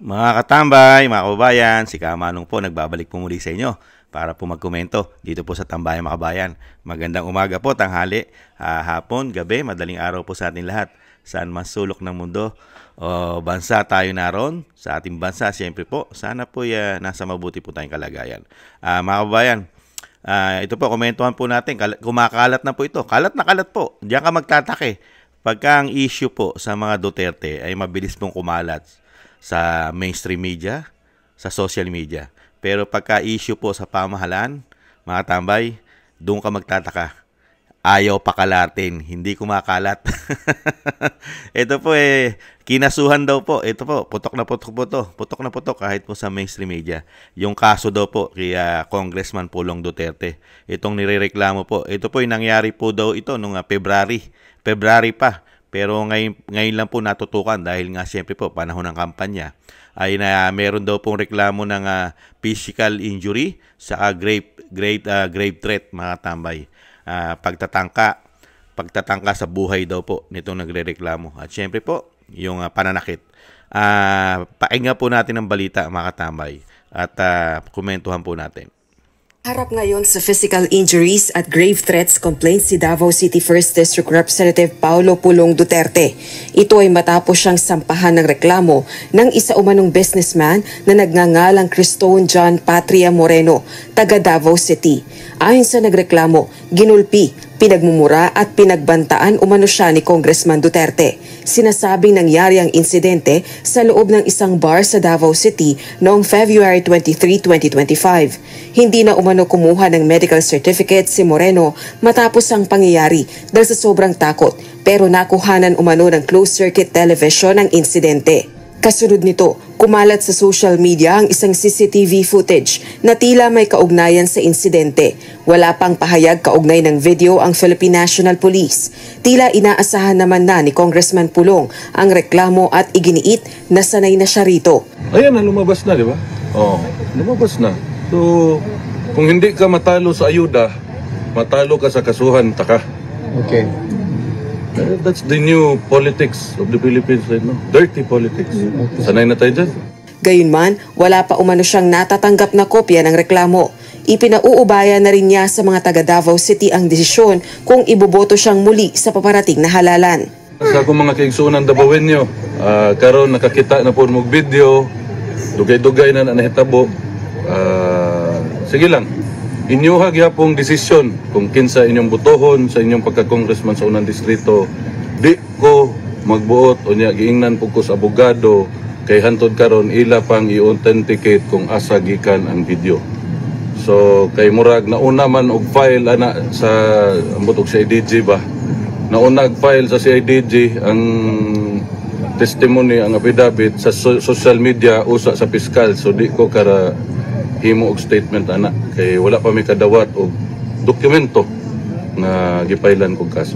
Mga katambay, mga kababayan, si Kamanong po nagbabalik po muli sa inyo para po magkomento dito po sa Tambayan mga kabayan. Magandang umaga po, tanghali, hapon, gabi, madaling araw po sa ating lahat. Saan man sulok ng mundo o bansa tayo naroon, sa ating bansa siyempre po, sana po nasa mabuti po tayong kalagayan. Mga kababayan, ito po, komentuhan po natin, kumakalat na po ito. Kalat na kalat po, diyan ka magtatake. Pagka ang issue po sa mga Duterte ay mabilis pong kumalat sa mainstream media, sa social media. Pero pagka issue po sa pamahalaan, mga tambay, doon ka magtataka. Ayaw pakalatin, hindi kumakalat. Ito po kinasuhan daw po. Ito po, putok na putok po to. Putok na putok kahit po sa mainstream media. Yung kaso daw po kay Congressman Pulong Duterte. Itong nirereklamo po. Ito po yung nangyari po daw ito nung February pa. Pero ngayon lang po natutukan dahil nga siyempre po panahon ng kampanya ay meron daw pong reklamo ng physical injury sa grave threat mga tambay. Pagtatangka sa buhay daw po nitong nagrereklamo. At siyempre po yung pananakit. Pakinggan po natin ang balita mga katambay at komentuhan po natin. Harap ngayon sa physical injuries at grave threats complaints si Davao City 1st District Representative Paulo Pulong Duterte. Ito ay matapos siyang sampahan ng reklamo ng isa umanong businessman na nagngangalang Cristone John Patria Moreno, taga Davao City. Ayon sa nagreklamo, ginulpi, pinagmumura at pinagbantaan umano siya ni Congressman Duterte. Sinasabing nangyari ang insidente sa loob ng isang bar sa Davao City noong February 23, 2025. Hindi na umano kumuha ng medical certificate si Moreno matapos ang pangyayari dahil sa sobrang takot, pero nakuhanan umano ng closed-circuit television ang insidente. Kasunod nito, kumalat sa social media ang isang CCTV footage na tila may kaugnayan sa insidente. Wala pang pahayag kaugnay ng video ang Philippine National Police. Tila inaasahan naman na ni Congressman Pulong ang reklamo at iginiit na sanay na siya rito. Ayan na, lumabas na, di ba? Lumabas na. So, kung hindi ka matalo sa ayuda, matalo ka sa kasuhan, taka. Okay. That's the new politics of the Philippines right now. Dirty politics. Sanay na tayo dyan. Gayunman, wala pa umano siyang natatanggap na kopya ng reklamo. Ipinauubaya na rin niya sa mga taga Davao City ang desisyon kung iboboto siyang muli sa paparating na halalan. Sa akong mga kaigsunan Davaoenyo, karon nakakita na po mong video, dugay-dugay na nahitabo. Sige lang. Inyuha gyapong desisyon kung kinsa inyong butohon sa inyong pagka-congressman sa unang distrito. Di ko magbuot o niya giingnan po ko sa abogado kay hantod karon ila pang i-authenticate kung asa gikan ang video. So kay murag nauna man og file ana sa ambot og CIDG ba. Nauna og file sa CIDG ang testimony ang affidavit sa social media usa sa piskal, so di ko kara himo og statement ana kay wala pa may kadawat og dokumento na gipailan kog kaso.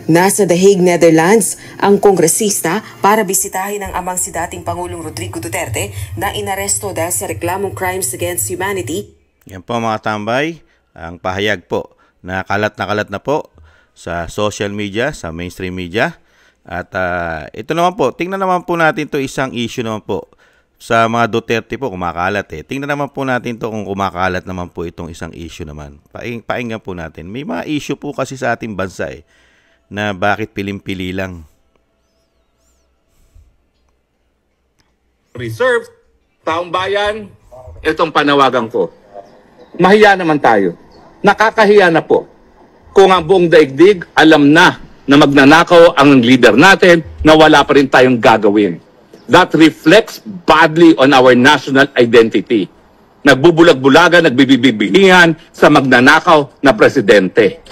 Nasa The Hague, Netherlands, ang kongresista para bisitahin ang amang si dating Pangulong Rodrigo Duterte na inaresto dahil sa reklamong crimes against humanity. Yan po mga tambay, ang pahayag po na kalat na po sa social media, sa mainstream media. At ito naman po, tingnan naman po natin to isang issue naman po. Sa mga Duterte po, kumakalat Tingnan naman po natin to kung kumakalat naman po itong isang issue naman. Painggan po natin. May mga issue po kasi sa ating bansa na bakit pilim-pili lang. Reserve, taong bayan, itong panawagan ko. Mahiya naman tayo. Nakakahiya na po. Kung ang buong daigdig alam na magnanakaw ang leader natin, na wala pa rin tayong gagawin. That reflects badly on our national identity. Nagbubulag-bulagan, nagbibibihingan sa magnanakaw na presidente.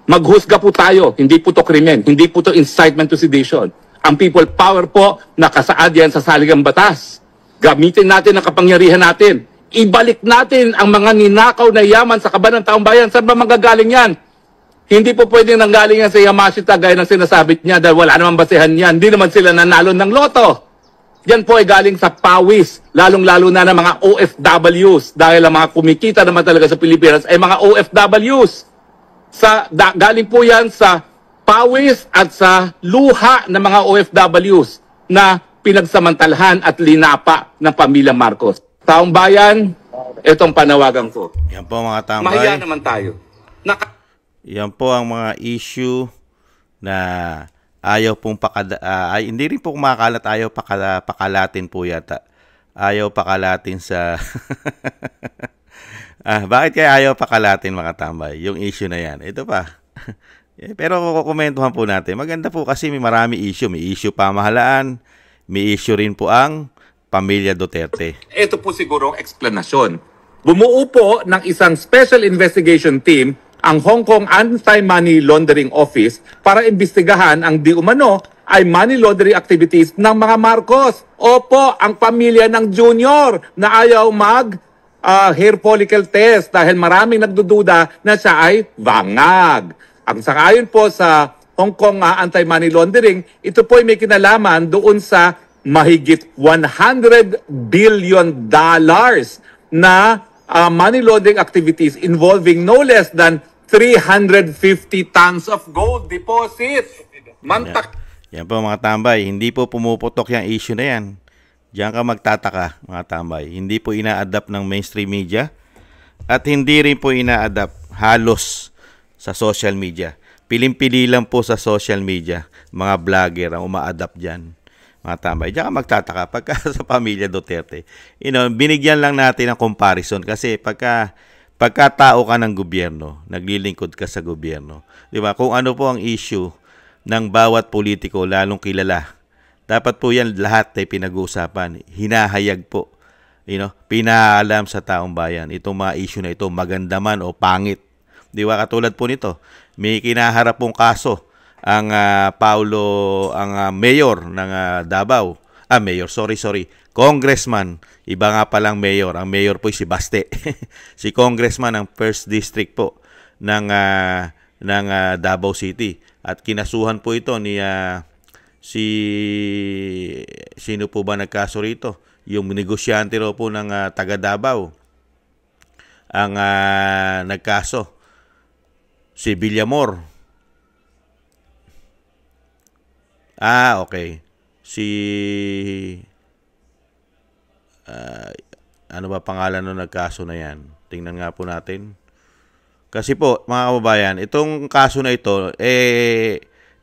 Maghusga po tayo, hindi po to krimen, hindi po to incitement to sedition. Ang people power po, nakasaad yan sa saligang batas. Gamitin natin ang kapangyarihan natin. Ibalik natin ang mga ninakaw na yaman sa kaban ng taong bayan. Saan ba manggagaling yan? Hindi po pwedeng nanggaling yan sa Yamashita gaya ng sinasabit niya dahil wala namang basehan yan. Hindi naman sila nanalo ng loto. Yan po ay galing sa pawis, lalong-lalo na ng mga OFWs dahil ang mga kumikita naman talaga sa Pilipinas ay mga OFWs. Galing po yan sa pawis at sa luha ng mga OFWs na pinagsamantalahan at linapa ng pamilya Marcos. Taong bayan, itong panawagan ko. Yan po mga tambay. Mahiya naman tayo. Yan po ang mga issue na ayaw pong hindi rin po kumakalat, ayaw pakalatin po yata. Ayaw pakalatin sa bakit kaya ayaw pakalatin mga tambay? Yung issue na yan. Ito pa. Pero kukomentuhan po natin. Maganda po kasi may marami issue. May issue pamahalaan, may issue rin po ang pamilya Duterte. Ito po siguro ang eksplanasyon. Bumuo po ng isang special investigation team ang Hong Kong Anti-Money Laundering Office para imbestigahan ang di umano ay money laundering activities ng mga Marcos. Opo, ang pamilya ng Junior na ayaw hair follicle test dahil maraming nagdududa na siya ay bangag. Ang sangayon po sa Hong Kong Anti-Money Laundering, ito po ay may kinalaman doon sa mahigit $100 billion na money laundering activities involving no less than 350 tons of gold deposit. Yan po mga tambay, hindi po pumuputok yung issue na yan. Diyan ka magtataka mga tambay. Hindi po ina-adapt ng mainstream media at hindi rin po ina-adapt halos sa social media. Piling-pili lang po sa social media, mga vlogger ang uma-adapt dyan. Mga tambay, diyan ka magtataka pagka sa pamilya Duterte. Binigyan lang natin ng comparison kasi pagka tao ka ng gobyerno, naglilingkod ka sa gobyerno, di ba? Kung ano po ang issue ng bawat politiko, lalong kilala, dapat po yan lahat ay pinag-uusapan, hinahayag po, pinaalam sa taong bayan, itong mga issue na ito, maganda man o pangit. Di ba? Katulad po nito, may kinaharap pong kaso, ang mayor ng Davao, congressman, iba nga palang mayor. Ang mayor po si Baste. Si congressman ng 1st District po ng Davao City. At kinasuhan po ito ni sino po ba nagkaso rito? Yung negosyante raw po ng taga Davao. Ang nagkaso si Villamor. Okay. Ano ba pangalan ng nagkaso na yan? Tingnan nga po natin. Kasi po, mga kababayan, itong kaso na ito,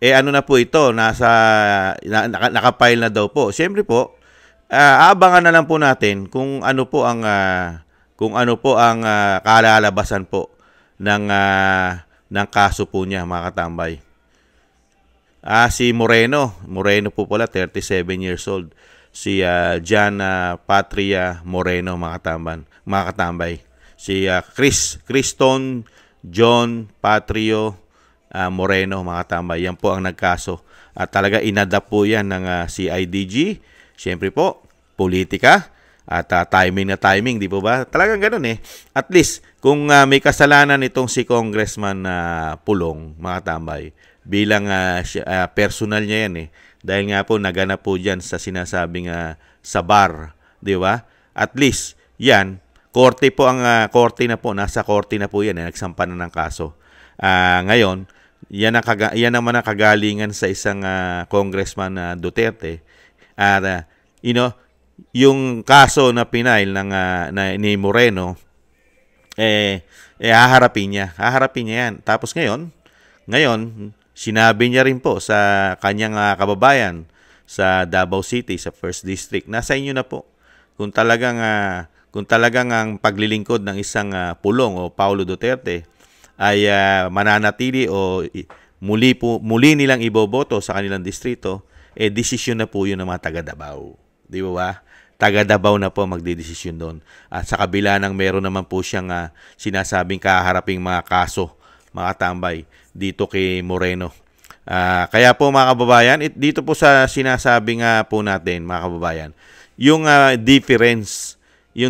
ano na po ito, nakapile na daw po. Siyempre po, aabangan na lang po natin kung ano po ang kalalabasan po ng kaso po niya, mga katambay. Si Moreno po pala, 37 years old. Si John Patria Moreno, mga katambay. Si Criston John Patrio Moreno, mga katambay. Yan po ang nagkaso. At talaga inadapt po yan ng CIDG. Siyempre po, politika. At timing na timing, di po ba? Talagang ganun eh. At least, kung may kasalanan itong si Congressman Pulong, mga katambay, bilang personal niya yan eh. Dahil nga po naganap po dyan sa sinasabing sa bar, di ba? At least, yan, korte na po, nasa korte na po yan, nagsampa na ng kaso. Ngayon, yan naman ang kagalingan sa isang congressman Duterte. Yung kaso na pinail ni Moreno, haharapin niya yan. Tapos ngayon, sinabi niya rin po sa kanyang kababayan sa Davao City, sa 1st District, nasa inyo na po. Kung talagang ang paglilingkod ng isang Pulong o Paulo Duterte ay mananatili o muli nilang iboboto sa kanilang distrito, desisyon na po yun ng mga taga Davao. Di ba? Taga Davao na po magdidesisyon doon. At sa kabila ng meron naman po siyang sinasabing kaharaping mga kaso, mga tambay, dito kay Moreno. Kaya po mga kababayan, dito po sa sinasabi nga po natin, mga kababayan, yung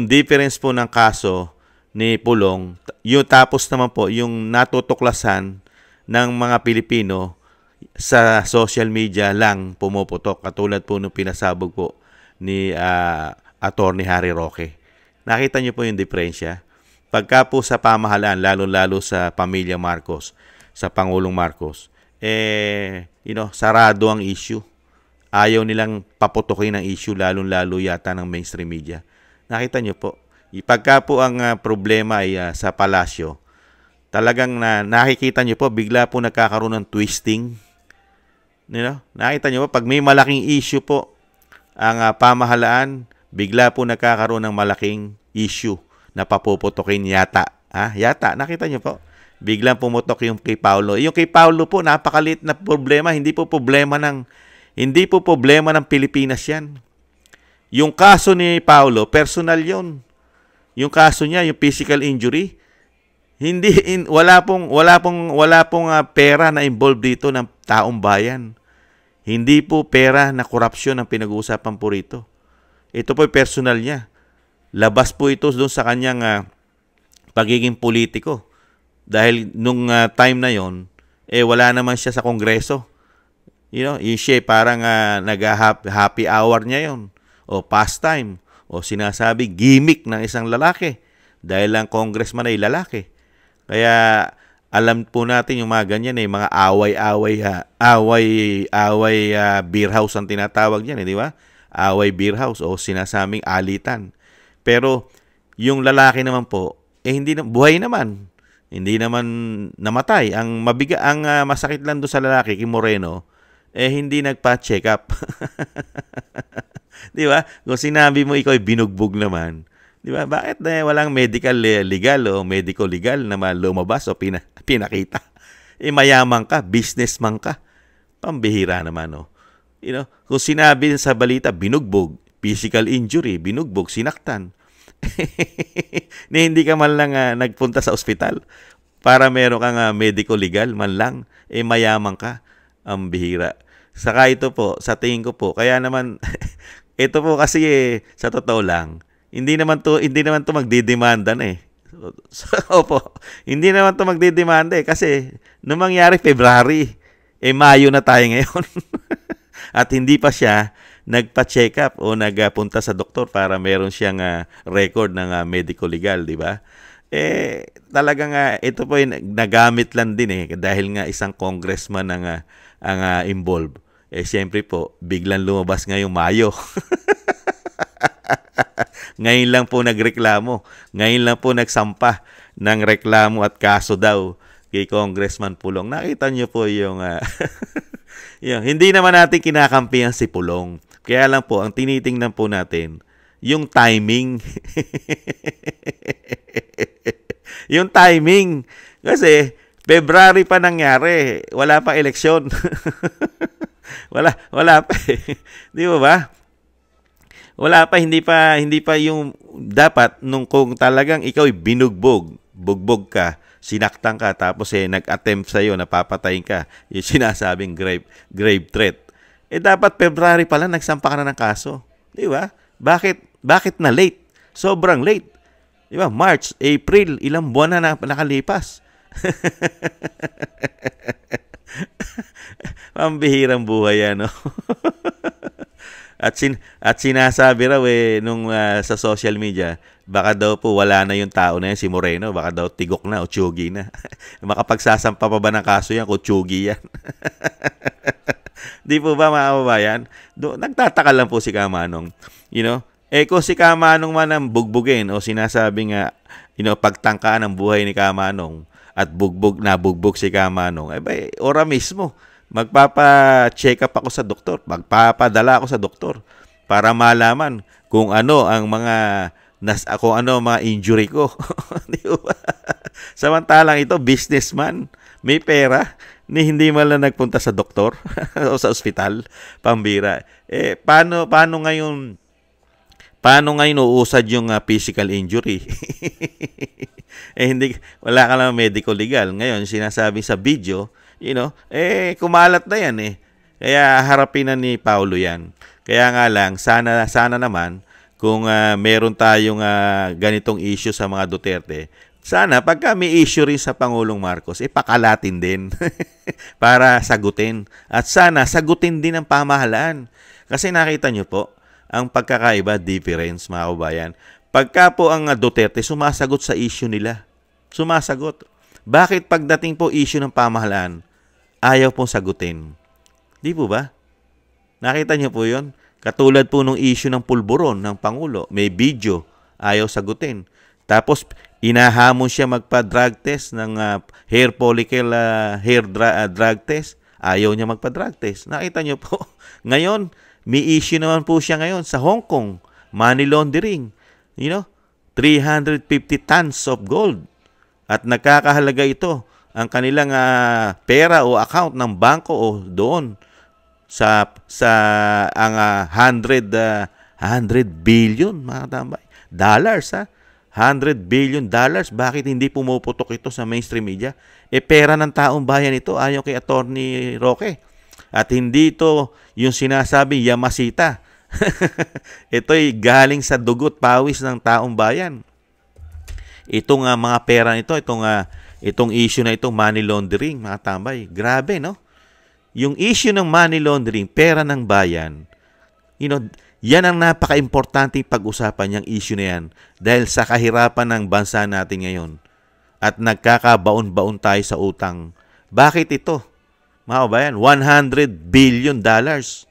difference po ng kaso ni Pulong, yung tapos naman po, yung natutuklasan ng mga Pilipino sa social media lang pumuputok, katulad po nung pinasabog po ni Attorney Harry Roque. Nakita niyo po yung diferensya? Pagka po sa pamahalaan, lalo-lalo sa pamilya Marcos, sa Pangulong Marcos, sarado ang issue. ayaw nilang paputukin ang issue, lalong-lalo yata ng mainstream media. Nakita nyo po, pagka po ang problema ay sa palasyo, talagang nakikita nyo po, bigla po nagkakaroon ng twisting. Nakita nyo po, pag may malaking issue po, ang pamahalaan, bigla po nagkakaroon ng malaking issue na papuputukin yata. Yata, nakita nyo po, biglang pumutok yung kay Paulo. Yung kay Paulo po, napakaliit na problema, hindi po problema ng Pilipinas yan. Yung kaso ni Paulo, personal yon. Yung kaso niya, yung physical injury, wala pong pera na involved dito ng taong bayan. Hindi po pera na korupsyon ang pinag-uusapan po rito. Ito po yung personal niya. Labas po ito doon sa kanyang pagiging politiko. Dahil nung time na yon, wala naman siya sa Kongreso. Yung siya parang nag-happy hour niya yon, o pastime, o sinasabi gimmick ng isang lalaki dahil lang congressman ay lalaki. Kaya alam po natin yung mga ganyan, mga away beer house ang tinatawag diyan, di ba? Away beer house o sinasabing alitan. Pero yung lalaki naman po, hindi buhay naman. Hindi naman namatay. Ang masakit lang doon sa lalaki, kay Moreno, hindi nagpa-check up. Di ba? Kung sinabi mo ikaw ay binugbog naman, di ba? Bakit walang medical legal o medical legal na lumabas o pinakita? Mayaman ka, businessman ka. Pambihira naman, no? Kung sinabi sa balita, binugbog, physical injury, binugbog, sinaktan, na hindi ka man lang nagpunta sa ospital para meron kang medical legal man lang, mayaman ka, ang bihira. Saka ito po, sa tingin ko po, kaya naman ito po kasi sa totoo lang, hindi naman to magdidemanda na Opo, hindi naman to magdidemanda kasi nung mangyari February, Mayo na tayo ngayon. At hindi pa siya nagpa-check up o nagpunta sa doktor para meron siyang record ng medical legal, di ba? Talagang ito po yung nagamit lang din dahil nga isang congressman ang involved. Siyempre po, biglang lumabas ngayong Mayo. Ngayon lang po nagreklamo. Ngayon lang po nagsampa ng reklamo at kaso daw kay Congressman Pulong. Nakita niyo po yung hindi naman natin kinakampihan si Pulong. Kaya lang po, ang tinitingnan po natin, yung timing. Yung timing. Kasi, February pa nangyari. Wala pa eleksyon. wala pa Di ba? Wala pa, hindi pa yung dapat kung talagang ikaw ay bugbog ka, sinaktan ka, tapos nag-attempt sa'yo, napapatayin ka, yung sinasabing grave threat. Dapat February pa lang nagsampa ka na ng kaso. Di ba? Bakit na late? Sobrang late. Di ba? March, April, ilang buwan na nakalipas. Pambihirang buhay yan, no? At sinasabi raw nung sa social media, baka daw po wala na yung tao na yan, si Moreno, baka daw tigok na o tsugi na. Makapagsasampa pa ba ng kaso yan kung tsugi yan? Di po ba mga kababayan? Nagtataka lang po si Kamanong. Kung si Kamanong man ang bugbugin o sinasabing pagtangkaan ang buhay ni Kamanong at nabugbog si Kamanong, ora mismo, magpapa-check up ako sa doktor, magpapadala ako sa doktor para malaman kung ano ang mga injury ko. Di ba? Samantalang ito, businessman, may pera, hindi man lang nagpunta sa doktor o sa ospital, pambira. Paano ngayon uusad yung physical injury? Wala ka lang medical legal. Ngayon, sinasabi sa video, kumalat na yan Kaya harapin na ni Paulo yan. Kaya nga lang, sana naman, kung meron tayong ganitong issue sa mga Duterte, sana pagka may issue rin sa Pangulong Marcos, pakalatin din para sagutin. At sana sagutin din ang pamahalaan. Kasi nakita nyo po, ang pagkakaiba, difference mga kabayan. Pagka po ang Duterte, sumasagot sa issue nila. Sumasagot. Bakit pagdating po issue ng pamahalaan, ayaw pong sagutin? Di po ba? Nakita niyo po yun? Katulad po nung issue ng pulburon ng Pangulo. May video, ayaw sagutin. Tapos, inahamon siya magpa-drug test ng hair follicle drug test. Ayaw niya magpa-drug test. Nakita niyo po? Ngayon, may issue naman po siya ngayon sa Hong Kong. Money laundering. 350 tons of gold. At nagkakahalaga ito ang kanilang pera o account ng bangko o doon sa ang 100 billion mga tambay. Dollars 100 billion dollars. Bakit hindi pumuputok ito sa mainstream media? Pera ng taong bayan ito ayon kay Attorney Roque. At hindi ito yung sinasabi Yamasita. Ito'y galing sa dugot pawis ng taong bayan. Itong mga pera nito, itong issue na itong money laundering, mga tambay. Grabe, no? Yung issue ng money laundering, pera ng bayan, yan ang napaka-importante pag-usapan yung issue na yan dahil sa kahirapan ng bansa natin ngayon at nagkakabaon-baon tayo sa utang. Bakit ito? Mga kabayan, 100 billion dollars.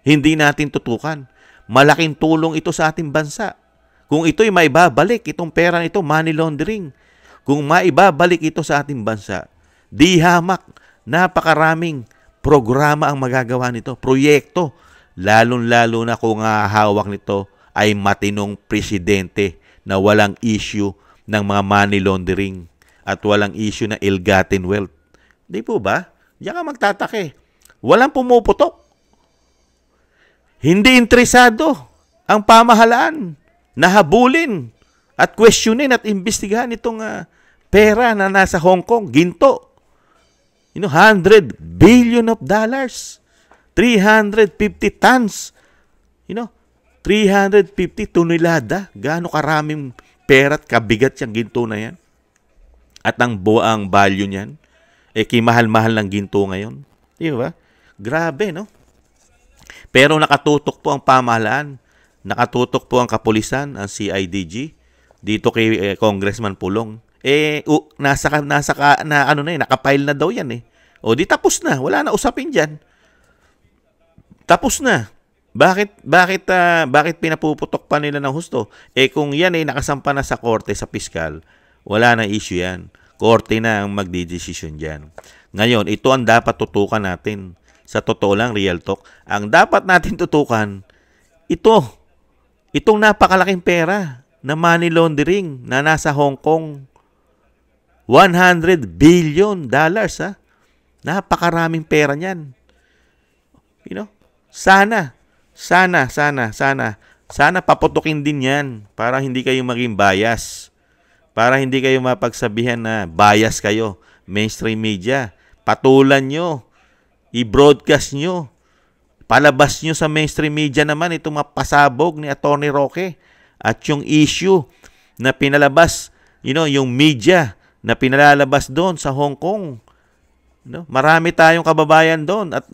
Hindi natin tutukan. Malaking tulong ito sa ating bansa. Kung ito'y maibabalik, itong pera nito, money laundering, kung maibabalik ito sa ating bansa, di hamak, napakaraming programa ang magagawa nito, proyekto, lalong-lalo na kung hawak nito ay matinong presidente na walang issue ng mga money laundering at walang issue na ill-gotten wealth. Di po ba? Diyan ka magtatake. Walang pumuputok. Hindi interesado ang pamahalaan na habulin at questionin at imbestigahan itong pera na nasa Hong Kong, ginto. 100 billion of dollars. 350 tons. 350 tonelada. Gaano karaming pera at kabigat yung ginto na yan? At ang buang value niyan, kimahal-mahal ng ginto ngayon. Di ba? Grabe, no? Pero nakatutok po ang pamahalaan. Nakatutok po ang kapulisan, ang CIDG, dito kay Congressman Pulong. Nakapile na daw yan . O di tapos na, wala na usapin diyan. Tapos na. Bakit pinapuputok pa nila ng husto? Kung yan nakasampa na sa korte, sa piskal, wala na issue yan. Korte na ang magdidesisyon diyan. Ngayon, ito ang dapat tutukan natin. Sa totoo lang, real talk, ang dapat natin tutukan, itong napakalaking pera na money laundering na nasa Hong Kong. 100 billion dollars. Napakaraming pera niyan. Sana paputukin din yan para hindi kayo maging bias. Para hindi kayo mapagsabihan na bias kayo. Mainstream media, patulan nyo, i-broadcast nyo, palabas nyo sa mainstream media naman itong mapasabog ni Atty. Roque at yung issue na pinalabas, yung media na pinalalabas doon sa Hong Kong. Marami tayong kababayan doon at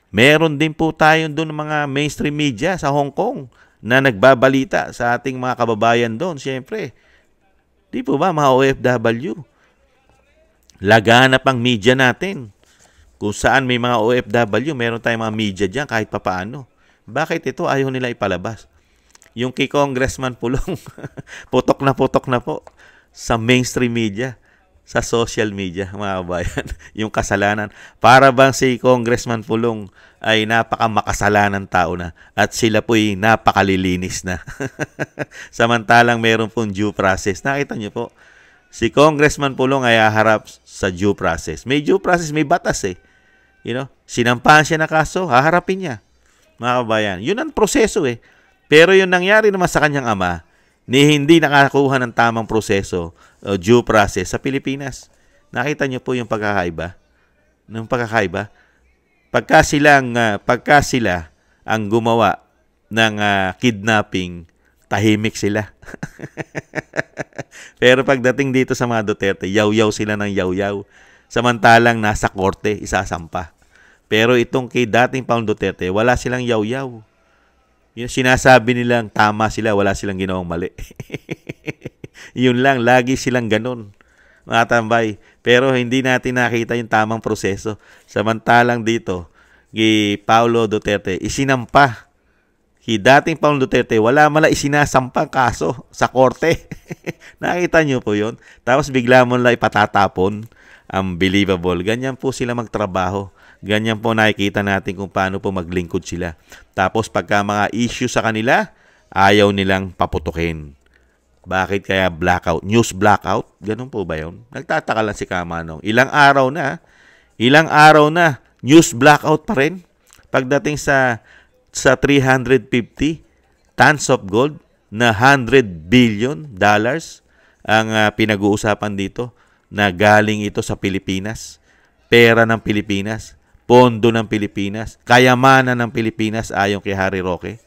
meron din po tayong doon mga mainstream media sa Hong Kong na nagbabalita sa ating mga kababayan doon. Siyempre, di po ba mga OFW? Laganap ang media natin. Kung saan may mga OFW, meron tayong mga media dyan kahit papaano. Bakit ito ayaw nila ipalabas? Yung kay Congressman Pulong, putok na po sa mainstream media, sa social media, mga kabayan. Yung kasalanan. Para bang si Congressman Pulong ay napakamakasalanan tao na at sila po'y napakalilinis na. Samantalang meron pong due process. Nakita niyo po, si Congressman Pulong ay haharap sa due process. May due process, may batas . Sinampahan siya na kaso, haharapin niya. Mga kabayan, yun ang proseso . Pero yung nangyari naman sa kanyang ama, hindi nakakuha ng tamang proseso o due process sa Pilipinas. Nakita niyo po yung pagkakaiba? Pagka sila ang gumawa ng kidnapping, tahimik sila. Pero pagdating dito sa mga Duterte, yaw-yaw sila ng yaw-yaw. Samantalang nasa korte, isasampa. Pero itong kay dating Pangulong Duterte, wala silang yaw-yaw. Yung sinasabi nilang tama sila, wala silang ginawang mali. Yun lang, lagi silang ganun, mga tambay. Pero hindi natin nakita yung tamang proseso. Samantalang dito, kay Paulo Duterte, isinampa. Dating Paulo Duterte, wala mala isinasampang kaso sa korte. Nakita nyo po yun? Tapos bigla mo lang ipatatapon. Unbelievable. Ganyan po sila magtrabaho. Ganyan po nakikita natin kung paano po maglingkod sila. Tapos pagka mga issue sa kanila, ayaw nilang paputukin. Bakit kaya blackout? News blackout? Ganun po ba yun? Nagtataka lang si Kamanong. Ilang araw na, news blackout pa rin. Pagdating sa 350 tons of gold na $100 billion ang pinag-uusapan dito na galing ito sa Pilipinas. Pera ng Pilipinas, pondo ng Pilipinas, kayamanan ng Pilipinas ayon kay Harry Roque.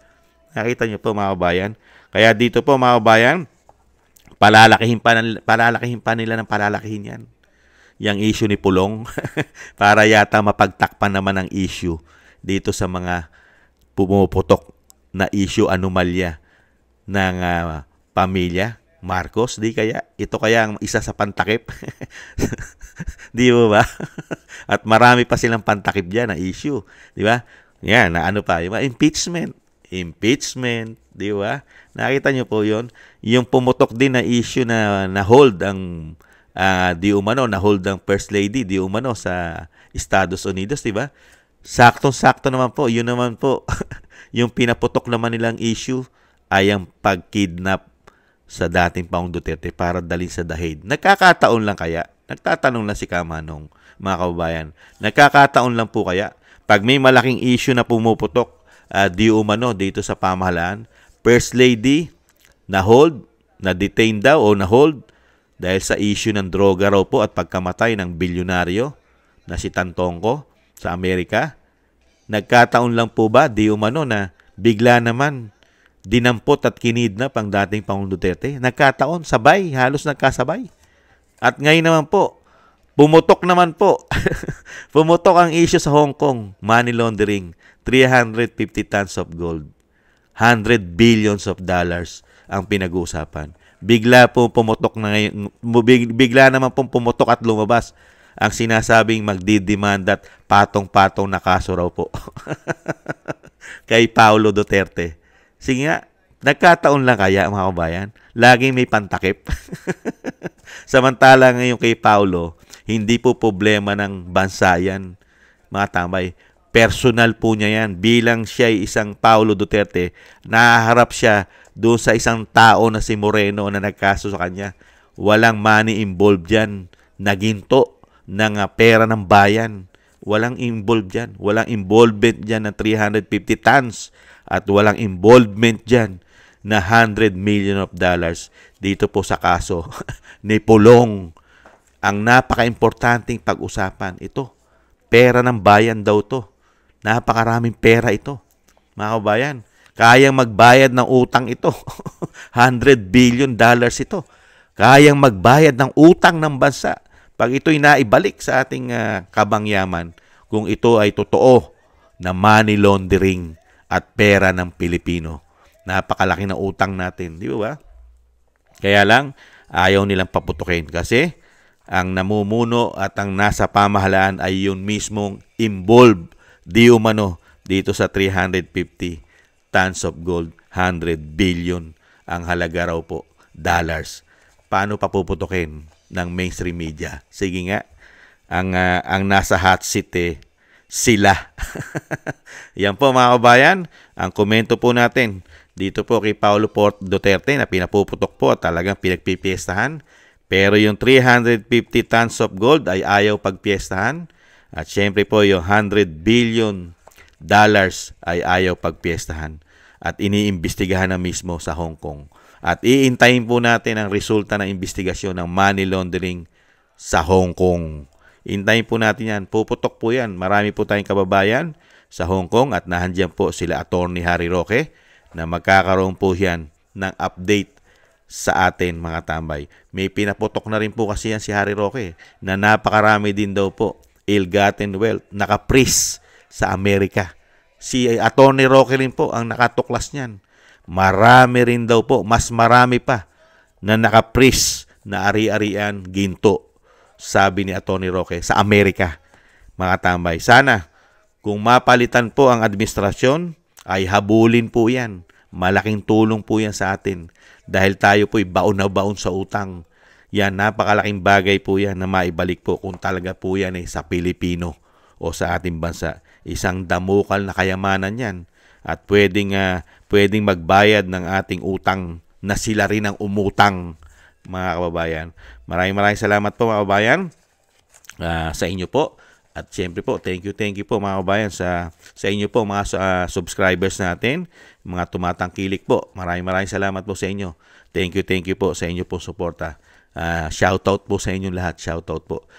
Nakita niyo po mga kabayan. Kaya dito po mga kabayan, palalakihin pa nila ng palalakihin yan. Yang issue ni Pulong para yata mapagtakpan naman ang issue dito sa mga pumuputok na issue anomalya ng pamilya Marcos. Di kaya? Ito kaya ang isa sa pantakip? Di ba? At marami pa silang pantakip dyan na issue. Di ba? Yan, na ano pa? Diba? Impeachment, di ba? Nakita nyo po yon. Yung pumutok din na issue na hold ang na-hold ang First Lady, di umano sa Estados Unidos, di ba? Saktong-sakto naman po, yun naman po, yung pinaputok naman nilang issue ay ang pag-kidnap sa dating Pangulong Duterte para dalhin sa The Hague. Nagkakataon lang kaya? Nagtatanong lang si Kamanong, mga kababayan. Nagkakataon lang po kaya? Pag may malaking issue na pumuputok, di umano dito sa pamahalaan, First Lady, na-hold, na-detain daw o na-hold dahil sa issue ng droga raw po at pagkamatay ng bilyonaryo na si Tantongco sa Amerika. Nagkataon lang po ba, di umano na bigla naman dinampot at kinidnap ang dating Pangulong Duterte? Nagkataon, sabay, halos nagkasabay. At ngayon naman po, pumutok naman po. Pumutok ang issue sa Hong Kong, money laundering, 350 tons of gold, $100 billions ang pinag-uusapan. Bigla po pumutok na ngayon, bigla naman pong pumutok at lumabas ang sinasabing magdidemand at patong-patong na kaso raw po kay Paulo Duterte. Sige nga, nagkataon lang kaya mga kabayan, laging may pantakip. Samantala ngayon kay Paulo, hindi po problema ng bansa yan, mga tambay. Personal po niya yan. Bilang siya ay isang Paulo Duterte, nahaharap siya doon sa isang tao na si Moreno na nagkaso sa kanya. Walang money involved dyan. Naginto ng pera ng bayan. Walang involved dyan. Walang involvement dyan ng 350 tons at walang involvement dyan na $100 million dito po sa kaso ni Pulong. Ang napaka-importanting pag-usapan ito. Pera ng bayan daw to. Napakaraming pera ito. Mga kabayan, kayang magbayad ng utang ito. $100 billion ito. Kayang magbayad ng utang ng bansa. Pag ito'y naibalik sa ating kabangyaman, kung ito ay totoo na money laundering at pera ng Pilipino. Napakalaki na utang natin. Di ba? Kaya lang, ayaw nilang paputukin kasi ang namumuno at ang nasa pamahalaan ay yun mismong involved di umano dito sa 350 tons of gold, 100 billion ang halaga raw po, dollars. Paano papuputukin ng mainstream media? Sige nga, ang nasa hot seat sila. Yan po mga kabayan, ang komento po natin dito po kay Paulo Duterte na pinapuputok po, talagang pinagpipiestahan. Pero yung 350 tons of gold ay ayaw pagpiestahan. At syempre po yung $100 billion ay ayaw pagpiestahan. At iniimbestigahan na mismo sa Hong Kong. At iintayin po natin ang resulta ng investigasyon ng money laundering sa Hong Kong. Intayin po natin yan. Puputok po yan. Marami po tayong kababayan sa Hong Kong at nahandyan po sila Attorney Harry Roque na magkakaroon po yan ng update sa atin mga tambay. May pinaputok na rin po kasi yan si Harry Roque na napakarami din daw po ill-gotten wealth, naka-freeze sa Amerika. Si Attorney Roque rin po ang nakatuklas niyan. Marami rin daw po, mas marami pa na naka-freeze na ari-arian ginto, sabi ni Attorney Roque sa Amerika. Mga tambay, sana Kung mapalitan po ang administrasyon, ay habulin po yan. Malaking tulong po yan sa atin. Dahil tayo po'y baon na baon sa utang. Yan, napakalaking bagay po yan na maibalik po kung talaga po yan ay sa Pilipino o sa ating bansa. Isang damukal na kayamanan yan. At pwedeng magbayad ng ating utang na sila rin ang umutang, mga kababayan. Maraming salamat po, mga kababayan, sa inyo po. At siyempre po, thank you po, mga kababayan, sa inyo po, mga subscribers natin, mga tumatangkilik po. Maraming salamat po sa inyo. Thank you po sa inyo po suporta. Shoutout po sa inyong lahat. Shoutout po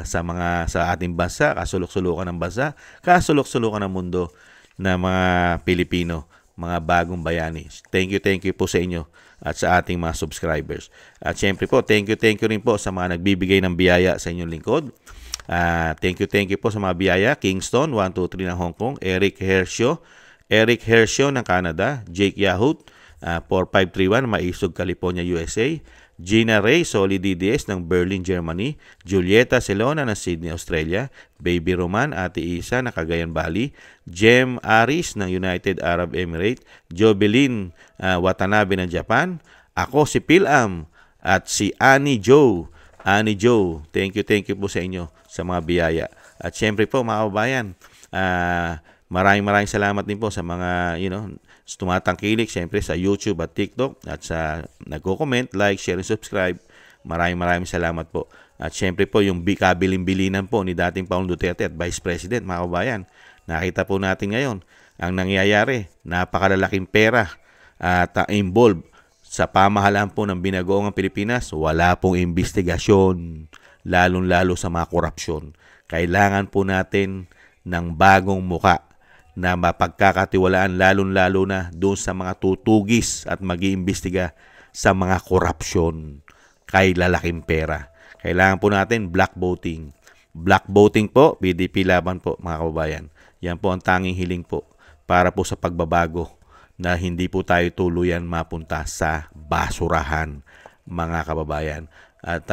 sa ating bansa, kasulok-sulukan ng bansa, kasulok-sulukan ng mundo na mga Pilipino, mga bagong bayani. Thank you po sa inyo at sa ating mga subscribers. At siyempre po, thank you rin po sa mga nagbibigay ng biyaya sa inyong lingkod. Thank you po sa mga biyaya. Kingston, 123 ng Hong Kong. Eric Hershio ng Canada. Jake Yahut, 4531 Maisog, California, USA. Gina Ray Solid DDS ng Berlin, Germany. Julieta Celona ng Sydney, Australia. Baby Roman, Ate Isa ng Cagayan Valley. Jem Aris ng United Arab Emirates. Jobelin Watanabe ng Japan. Ako si Pilam at si Annie Joe, thank you po sa inyo sa mga biyaya. At syempre po, mga kababayan, maraming salamat din po sa mga tumatangkilik syempre sa YouTube at TikTok at sa nagko-comment, like, share, and subscribe. Maraming salamat po. At syempre po yung kabilin-bilinan po ni dating Pangulong Duterte at Vice President, mga kababayan. Nakita po natin ngayon ang nangyayari, napakalalaking pera at involved sa pamahalaan po ng binagoong Pilipinas. Wala pong investigasyon, lalong-lalo sa mga korupsyon. Kailangan po natin ng bagong muka na mapagkakatiwalaan, lalong-lalo na doon sa mga tutugis at mag-iimbestiga sa mga korupsyon kay lalaking pera. Kailangan po natin black voting. Black voting po, PDP laban po, mga kababayan. Yan po ang tanging hiling po para po sa pagbabago na hindi po tayo tuluyan mapunta sa basurahan, mga kababayan. At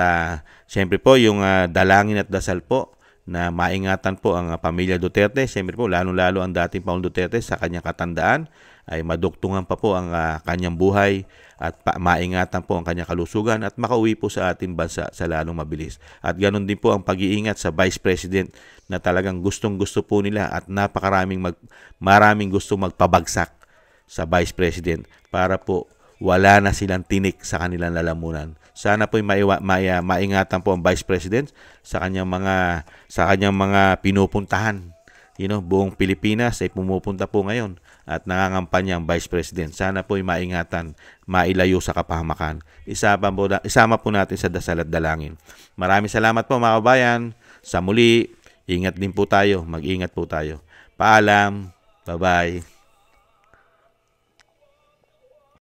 siyempre po yung dalangin at dasal po na maingatan po ang pamilya Duterte. Siyempre po, lalo-lalo ang dating Pangulong Duterte sa kanyang katandaan ay maduktungan pa po ang kanyang buhay at maingatan po ang kanyang kalusugan at makauwi po sa ating bansa sa lalong mabilis. At ganoon din po ang pag-iingat sa Vice President na talagang gustong-gusto po nila at maraming gusto magpabagsak sa Vice President para po wala na silang tinik sa kanilang lalamunan. Sana po maingatan po ang Vice President sa kanyang mga pinupuntahan. Buong Pilipinas ay pumupunta po ngayon at nangangampanya ang Vice President. Sana po maingatan, mailayo sa kapahamakan. Isama po natin sa dasal at dalangin. Maraming salamat po, mga kababayan. Sa muli, ingat din po tayo. Mag-ingat po tayo. Paalam. Bye-bye.